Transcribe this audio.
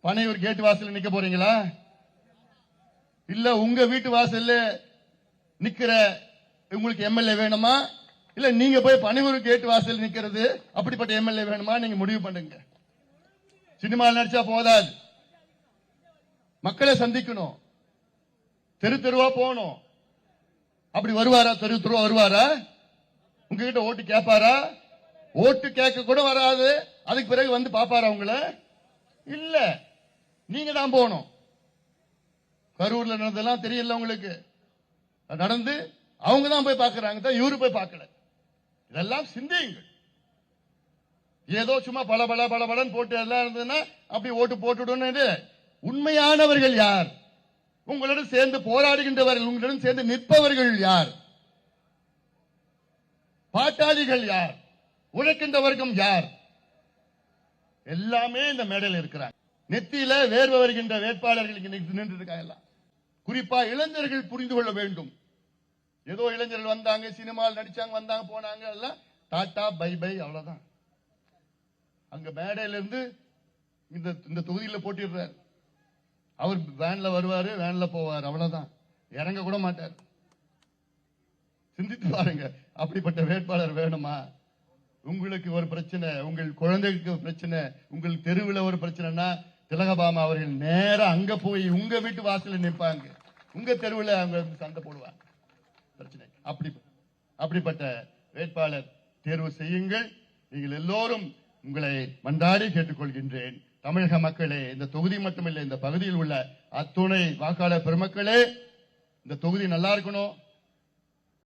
பனையூர் கேட்டு வாசல் நிக்க போறீங்களா? இல்ல உங்க வீட்டு வாசல்ல நிக்கிற உங்களுக்கு எம்எல்ஏ வேணுமா? இல்ல நீங்க போய் பனையூர் கேட்டு வாசல் நிக்கிறது அப்படிப்பட்ட எம்எல்ஏ வேணுமா? நீங்க முடிவு பண்ணுங்க. சினிமா நடிச்சா போதாது, மக்களை சந்திக்கணும், தெரு தெருவா போகணும். அப்படி வருவாரா? தெரு தெருவா வருவாரா? உங்ககிட்ட ஓட்டு கேட்பாரா? ஓட்டு கேட்க கூட வராது. அதுக்கு பிறகு வந்து பாப்பாரா உங்களை? இல்ல, நீங்க தான் போகணும். கரூர்ல நடந்ததெல்லாம் தெரியல உங்களுக்கு. நடந்து அவங்க தான் போய் பார்க்கறாங்க, இவரு போய் பார்க்கல. இதெல்லாம் சிந்தியுங்கள். ஏதோ சும்மா பல பல பல பலன்னு போட்டு எல்லாம் இருந்ததுன்னா அப்படி ஓட்டு போட்டுடணும். உண்மையானவர்கள் யார்? உங்களுடன் சேர்ந்து போராடுகின்றவர்கள், உங்களுடன் சேர்ந்து நிற்பவர்கள் யார்? பாட்டாளிகள் யார்? உழைக்கின்ற வர்க்கம் யார்? எல்லாமே இந்த மேடையில் இருக்கிறாங்க. நெத்தியில வேர்வை வருகின்ற வேட்பாளர்கள் நின்று இருக்காங்க. குறிப்பா இளைஞர்கள் புரிந்து கொள்ள வேண்டும். ஏதோ இளைஞர்கள் வந்தாங்க, சினிமாவில் நடிச்சாங்க, வந்தாங்க போனாங்க, எல்லாம் டாடா பை பை, அவ்வளவுதான். அங்க மேடையில இருந்து இந்த தொகுதியில் போட்டிடுறார். அவர் வேன்ல வருவாரு, வேன்ல போவார், அவ்வளவுதான். இறங்க கூட மாட்டார். சிந்தித்து பாருங்க, அப்படிப்பட்ட வேட்பாளர் வேணுமா? உங்களுக்கு ஒரு பிரச்சனை, உங்கள் குழந்தைக்கு பிரச்சனை, உங்கள் தெருவில் ஒரு பிரச்சனைனா திலகபாமா அவர்கள் நேரம் அங்க போய் உங்க வீட்டு வாசல்ல நிற்பாங்க, உங்க தெருவில் அவங்க சண்டை போடுவாங்க. பிரச்சனை அப்படிப்பட்ட வேட்பாளர் தேர்வு செய்யுங்கள். நீங்கள் எல்லோரும் உங்களை மன்றாடி கேட்டுக்கொள்கின்றேன். தமிழக மக்களே, இந்த தொகுதி மட்டுமில்லை, இந்த பகுதியில் உள்ள அத்துணை வாக்காளர் பெருமக்களே, இந்த தொகுதி நல்லா இருக்கணும்.